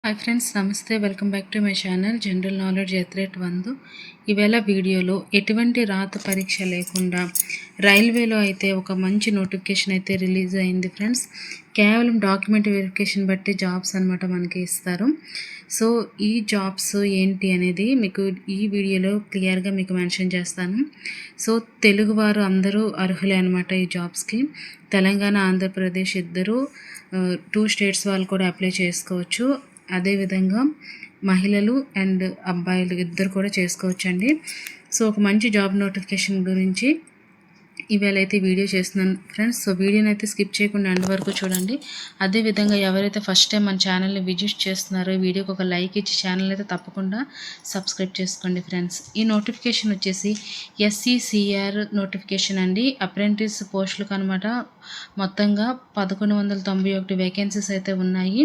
Hi friends, నమస్తే. Welcome back to my channel general knowledge ఎత్రేట్ 1. ఈవేళ వీడియోలో ఎటువంటి రాత పరీక్ష లేకుండా రైల్వేలో అయితే ఒక మంచి నోటిఫికేషన్ అయితే రిలీజ్ అయింది ఫ్రెండ్స్. కేవలం డాక్యుమెంట్ వెరిఫికేషన్ బట్టి జాబ్స్ అనమాట మనకి ఇస్తారు. సో ఈ జాబ్స్ ఏంటి అనేది మీకు ఈ వీడియోలో క్లియర్గా మీకు మెన్షన్ చేస్తాను. సో తెలుగువారు అందరూ అర్హులే అనమాట ఈ జాబ్స్కి. తెలంగాణ, ఆంధ్రప్రదేశ్ ఇద్దరు 2 స్టేట్స్ వాళ్ళు కూడా అప్లై చేసుకోవచ్చు. అదేవిధంగా మహిళలు అండ్ అబ్బాయిలు ఇద్దరు కూడా చేసుకోవచ్చండి. సో ఒక మంచి జాబ్ నోటిఫికేషన్ గురించి ఇవాళ అయితే వీడియో చేస్తున్నాను ఫ్రెండ్స్. సో వీడియోని అయితే స్కిప్ చేయకుండా ఎండ్ వరకు చూడండి. అదేవిధంగా ఎవరైతే ఫస్ట్ టైం మన ఛానల్ని విజిట్ చేస్తున్నారో వీడియోకి ఒక లైక్ ఇచ్చి ఛానల్ అయితే తప్పకుండా సబ్స్క్రైబ్ చేసుకోండి ఫ్రెండ్స్. ఈ నోటిఫికేషన్ వచ్చేసి SCCR నోటిఫికేషన్ అండి. అప్రెంటిస్ పోస్టులకు అనమాట. మొత్తంగా 1191 వేకెన్సీస్ అయితే ఉన్నాయి.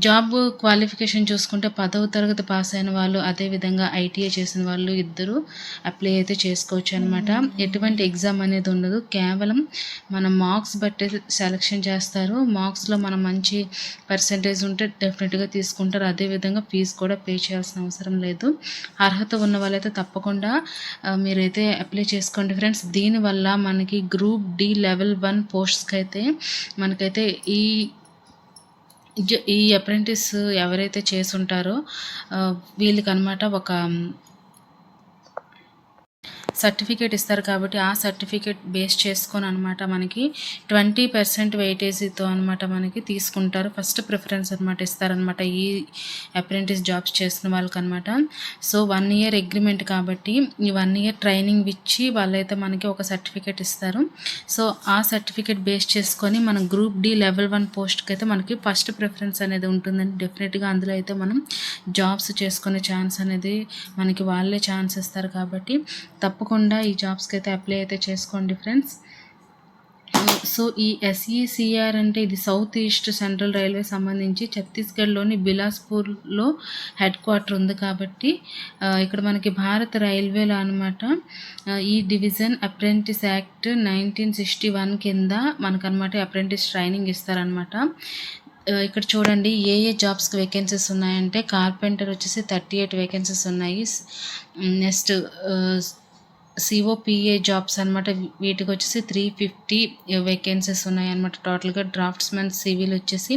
జాబ్ క్వాలిఫికేషన్ చూసుకుంటే 10వ తరగతి పాస్ అయిన వాళ్ళు, అదేవిధంగా ITI చేసిన వాళ్ళు ఇద్దరు అప్లై అయితే చేసుకోవచ్చు అనమాట. ఎటువంటి ఎగ్జామ్ అనేది ఉండదు. కేవలం మన మార్క్స్ బట్టి సెలెక్షన్ చేస్తారు. మార్క్స్లో మనం మంచి పర్సంటేజ్ ఉంటే డెఫినెట్గా తీసుకుంటారు. అదేవిధంగా ఫీజు కూడా పే చేయాల్సిన అవసరం లేదు. అర్హత ఉన్న వాళ్ళైతే తప్పకుండా మీరైతే అప్లై చేసుకోండి ఫ్రెండ్స్. దీనివల్ల మనకి గ్రూప్ D లెవెల్ 1 పోస్ట్స్కి అయితే మనకైతే ఈ అప్రెంటిస్ ఎవరైతే చేసుంటారో వీళ్ళకనమాట ఒక సర్టిఫికేట్ ఇస్తారు. కాబట్టి ఆ సర్టిఫికేట్ బేస్ చేసుకొని అనమాట మనకి 20% వెయిటేజీతో అనమాట మనకి తీసుకుంటారు. ఫస్ట్ ప్రిఫరెన్స్ అనమాట ఇస్తారనమాట ఈ అప్రెంటిస్ జాబ్స్ చేసిన వాళ్ళకి అనమాట. సో 1 ఇయర్ అగ్రిమెంట్ కాబట్టి ఈ 1 ఇయర్ ట్రైనింగ్ ఇచ్చి వాళ్ళైతే మనకి ఒక సర్టిఫికేట్ ఇస్తారు. సో ఆ సర్టిఫికేట్ బేస్ చేసుకొని మనం గ్రూప్ D లెవెల్ 1 పోస్ట్కి అయితే మనకి ఫస్ట్ ప్రిఫరెన్స్ అనేది ఉంటుందండి. డెఫినెట్గా అందులో అయితే మనం జాబ్స్ చేసుకునే ఛాన్స్ అనేది మనకి వాళ్ళే ఛాన్స్ ఇస్తారు. కాబట్టి తప్పకుండా ఈ జాబ్స్కి అయితే అప్లై అయితే చేసుకోండి ఫ్రెండ్స్. సో ఈ SECR అంటే ఇది సౌత్ ఈస్ట్ సెంట్రల్ రైల్వే సంబంధించి ఛత్తీస్గఢ్లోని బిలాస్పూర్లో హెడ్ క్వార్టర్ ఉంది. కాబట్టి ఇక్కడ మనకి భారత రైల్వేలో అనమాట ఈ డివిజన్ అప్రెంటిస్ యాక్ట్ 1961 కింద మనకనమాట అప్రెంటిస్ ట్రైనింగ్ ఇస్తారనమాట. ఇక్కడ చూడండి ఏ జాబ్స్కి వేకెన్సీస్ ఉన్నాయంటే కార్పెంటర్ వచ్చేసి 38 వేకెన్సీస్ ఉన్నాయి. నెక్స్ట్ COPA జాబ్స్ అనమాట. వీటికి వచ్చేసి 350 వేకెన్సీస్ ఉన్నాయన్నమాట. టోటల్గా డ్రాఫ్ట్స్మెన్ సివిల్ వచ్చేసి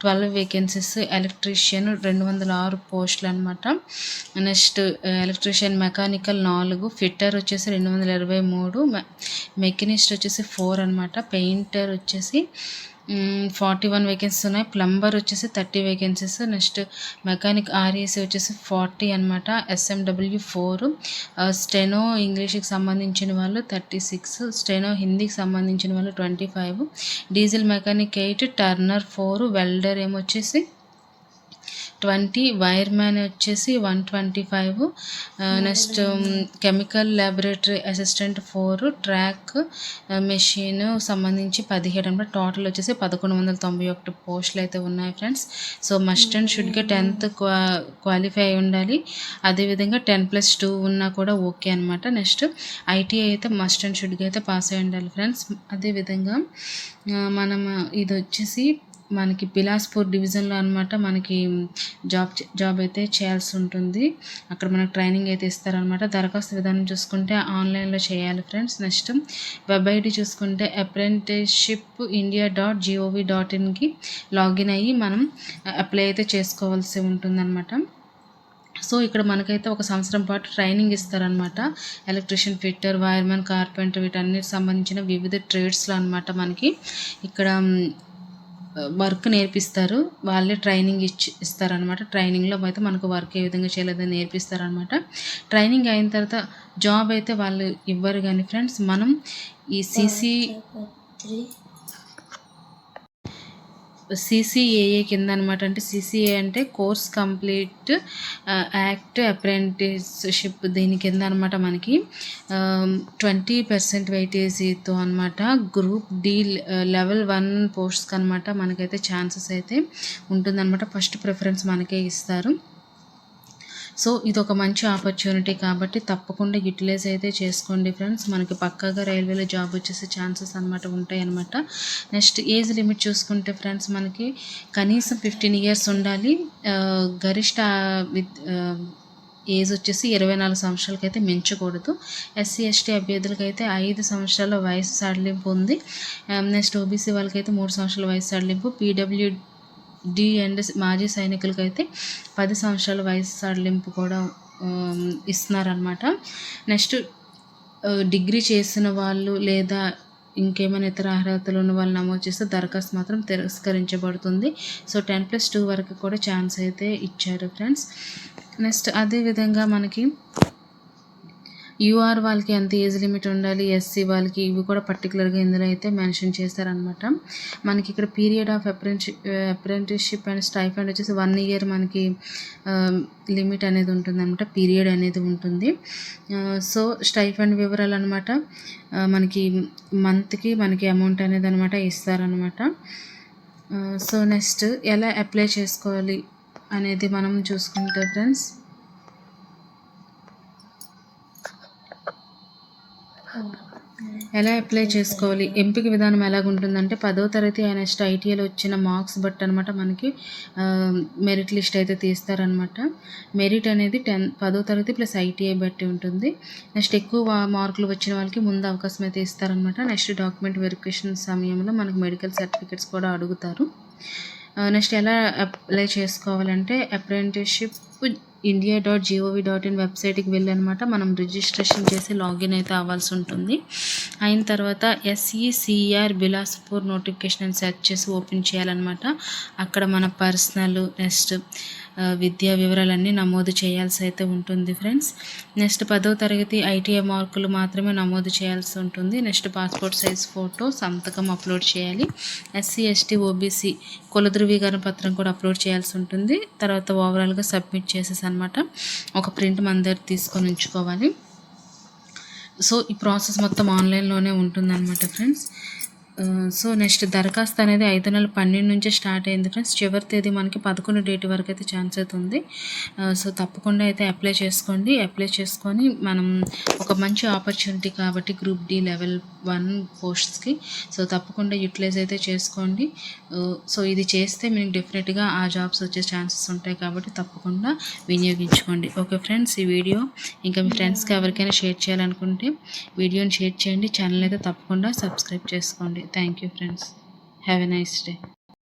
12 వేకెన్సీస్. ఎలక్ట్రీషియన్ 206 పోస్టులు అనమాట. నెక్స్ట్ ఎలక్ట్రీషియన్ మెకానికల్ 4, ఫిట్టర్ వచ్చేసి 223, మెకానిస్ట్ వచ్చేసి 4 అనమాట. పెయింటర్ వచ్చేసి 41 వేకెన్సీస్ ఉన్నాయి. ప్లంబర్ వచ్చేసి 30 వేకెన్సీస్. నెక్స్ట్ మెకానిక్ RAC వచ్చేసి 40 అనమాట. SMW 4, స్టెనో ఇంగ్లీష్కి సంబంధించిన వాళ్ళు 36, స్టెనో హిందీకి సంబంధించిన వాళ్ళు 25, డీజిల్ మెకానిక్ 8, టర్నర్ 4, వెల్డర్ ఏమొచ్చేసి 20, వైర్ మ్యాన్ వచ్చేసి 125, next chemical laboratory assistant 4, track machine సంబంధించి 17 అనమాట. టోటల్ వచ్చేసి 1191 పోస్టులు అయితే ఉన్నాయి ఫ్రెండ్స్. సో మస్ట్ అండ్ షుడ్గా 10th క్వాలిఫై అయి ఉండాలి. అదేవిధంగా 10+2 ఉన్నా కూడా ఓకే అనమాట. నెక్స్ట్ ITI అయితే మస్ట్ అండ్ షుడ్గా అయితే పాస్ అయి ఉండాలి ఫ్రెండ్స్. అదేవిధంగా మనం ఇది వచ్చేసి మనకి బిలాస్పూర్ డివిజన్లో అనమాట మనకి జాబ్ అయితే చేయాల్సి ఉంటుంది. అక్కడ మనకు ట్రైనింగ్ అయితే ఇస్తారనమాట. దరఖాస్తు విధానం చూసుకుంటే ఆన్లైన్లో చేయాలి ఫ్రెండ్స్. నెక్స్ట్ వెబ్ ID చూసుకుంటే apprenticeshipindia.gov.inకి లాగిన్ అయ్యి మనం అప్లై అయితే చేసుకోవాల్సి ఉంటుందన్నమాట. సో ఇక్కడ మనకైతే 1 సంవత్సరం పాటు ట్రైనింగ్ ఇస్తారనమాట. ఎలక్ట్రీషియన్, ఫిట్టర్, వైర్మెన్, కార్పెంటర్ వీటన్నిటికి సంబంధించిన వివిధ ట్రేడ్స్లో అనమాట మనకి ఇక్కడ వర్క్ నేర్పిస్తారు. వాళ్ళే ట్రైనింగ్ ఇస్తారనమాట. ట్రైనింగ్లో అయితే మనకు వర్క్ ఏ విధంగా చేయలేదని నేర్పిస్తారనమాట. ట్రైనింగ్ అయిన తర్వాత జాబ్ అయితే వాళ్ళు ఇవ్వరు కానీ ఫ్రెండ్స్, మనం ఈ CCAA కింద అనమాట. అంటే CCA అంటే కోర్స్ కంప్లీట్ యాక్ట్ అప్రెంటిస్షిప్. దీని కింద అనమాట మనకి 20% వెయిటేజీతో అనమాట గ్రూప్ D లెవెల్ 1 పోస్ట్స్కి అనమాట మనకైతే ఛాన్సెస్ అయితే ఉంటుందన్నమాట. ఫస్ట్ ప్రిఫరెన్స్ మనకే ఇస్తారు. సో ఇది ఒక మంచి ఆపర్చునిటీ కాబట్టి తప్పకుండా యూటిలైజ్ అయితే చేసుకోండి ఫ్రెండ్స్. మనకి పక్కాగా రైల్వేలో జాబ్ వచ్చేసే ఛాన్సెస్ అనమాట ఉంటాయి అనమాట. నెక్స్ట్ ఏజ్ లిమిట్ చూసుకుంటే ఫ్రెండ్స్ మనకి కనీసం 15 ఇయర్స్ ఉండాలి. గరిష్ట ఏజ్ వచ్చేసి 24 సంవత్సరాలకైతే మించకూడదు. ఎస్సీ ఎస్టీ అభ్యర్థులకైతే 5 సంవత్సరాల వయసు సడలింపు ఉంది. నెక్స్ట్ ఓబీసీ వాళ్ళకైతే 3 సంవత్సరాల వయసు సడలింపు. పీడబ్ల్యూడి అండ్ మాజీ సైనికులకైతే 10 సంవత్సరాల వయసు సడలింపు కూడా ఇస్తున్నారనమాట. నెక్స్ట్ డిగ్రీ చేసిన వాళ్ళు లేదా ఇంకేమైనా ఇతర అర్హతలు ఉన్న వాళ్ళు నమోదు చేస్తే దరఖాస్తు మాత్రం తిరస్కరించబడుతుంది. సో 10+2 వరకు కూడా ఛాన్స్ అయితే ఇచ్చారు ఫ్రెండ్స్. నెక్స్ట్ అదేవిధంగా మనకి యూఆర్ వాళ్ళకి ఎంత ఏజ్ లిమిట్ ఉండాలి, ఎస్సీ వాళ్ళకి ఇవి కూడా పర్టికులర్గా ఇందులో అయితే మెన్షన్ చేశారనమాట. మనకి ఇక్కడ period of apprenticeship and stipend వచ్చేసి 1 ఇయర్ మనకి లిమిట్ అనేది ఉంటుంది అనమాట, పీరియడ్ అనేది ఉంటుంది. సో స్టైఫండ్ వివరాలు అనమాట మనకి మంత్కి మనకి అమౌంట్ అనేది అనమాట ఇస్తారనమాట. సో నెక్స్ట్ ఎలా అప్లై చేసుకోవాలి అనేది మనం చూసుకుంటే ఫ్రెండ్స్, ఎలా అప్లై చేసుకోవాలి, ఎంపిక విధానం ఎలాగుంటుందంటే 10వ తరగతి నెక్స్ట్ ఐటీఐలో వచ్చిన మార్క్స్ బట్టి అనమాట మనకి మెరిట్ లిస్ట్ అయితే తీస్తారనమాట. మెరిట్ అనేది 10వ తరగతి ప్లస్ ఐటీఐ బట్టి ఉంటుంది. నెక్స్ట్ ఎక్కువ మార్కులు వచ్చిన వాళ్ళకి ముందు అవకాశం అయితే ఇస్తారనమాట. నెక్స్ట్ డాక్యుమెంట్ వెరిఫికేషన్ సమయంలో మనకు మెడికల్ సర్టిఫికేట్స్ కూడా అడుగుతారు. నెక్స్ట్ ఎలా అప్లై చేసుకోవాలంటే అప్రెంటిస్షిప్ india.gov.in వెబ్సైట్కి వెళ్ళి అనమాట మనం రిజిస్ట్రేషన్ చేసి లాగిన్ అయితే అవ్వాల్సి ఉంటుంది. అయిన తర్వాత SECR బిలాస్పూర్ నోటిఫికేషన్ అని సెర్చ్ చేసి ఓపెన్ చేయాలన్నమాట. అక్కడ మన పర్సనల్ నెక్స్ట్ విద్యా వివరాలన్నీ నమోదు చేయాల్సి అయితే ఉంటుంది ఫ్రెండ్స్. నెక్స్ట్ 10వ తరగతి ఐటీఐ మార్కులు మాత్రమే నమోదు చేయాల్సి ఉంటుంది. నెక్స్ట్ పాస్పోర్ట్ సైజ్ ఫోటో సంతకం అప్లోడ్ చేయాలి. ఎస్సీ ఎస్టీ ఓబీసీ కుల ధృవీకరణ పత్రం కూడా అప్లోడ్ చేయాల్సి ఉంటుంది. తర్వాత ఓవరాల్గా సబ్మిట్ చేసేసి అనమాట ఒక ప్రింట్ మన దగ్గర తీసుకొని ఉంచుకోవాలి. సో ఈ ప్రాసెస్ మొత్తం ఆన్లైన్లోనే ఉంటుందన్నమాట ఫ్రెండ్స్. సో నెక్స్ట్ దరఖాస్తు అనేది 5 నెలల 12 నుంచే స్టార్ట్ అయింది ఫ్రెండ్స్. చివరి తేదీ మనకి 11 డేట్ వరకు అయితే ఛాన్స్ అవుతుంది. సో తప్పకుండా అయితే అప్లై చేసుకోండి. అప్లై చేసుకొని మనం ఒక మంచి ఆపర్చునిటీ కాబట్టి గ్రూప్ డి లెవెల్ 1 పోస్ట్స్కి సో తప్పకుండా యూటిలైజ్ అయితే చేసుకోండి. సో ఇది చేస్తే మీకు డెఫినెట్గా ఆ జాబ్స్ వచ్చే ఛాన్సెస్ ఉంటాయి కాబట్టి తప్పకుండా వినియోగించుకోండి. ఓకే ఫ్రెండ్స్, ఈ వీడియో ఇంకా మీ ఫ్రెండ్స్కి ఎవరికైనా షేర్ చేయాలనుకుంటే వీడియోని షేర్ చేయండి. ఛానల్ అయితే తప్పకుండా సబ్స్క్రైబ్ చేసుకోండి. Thank you friends. Have a nice day.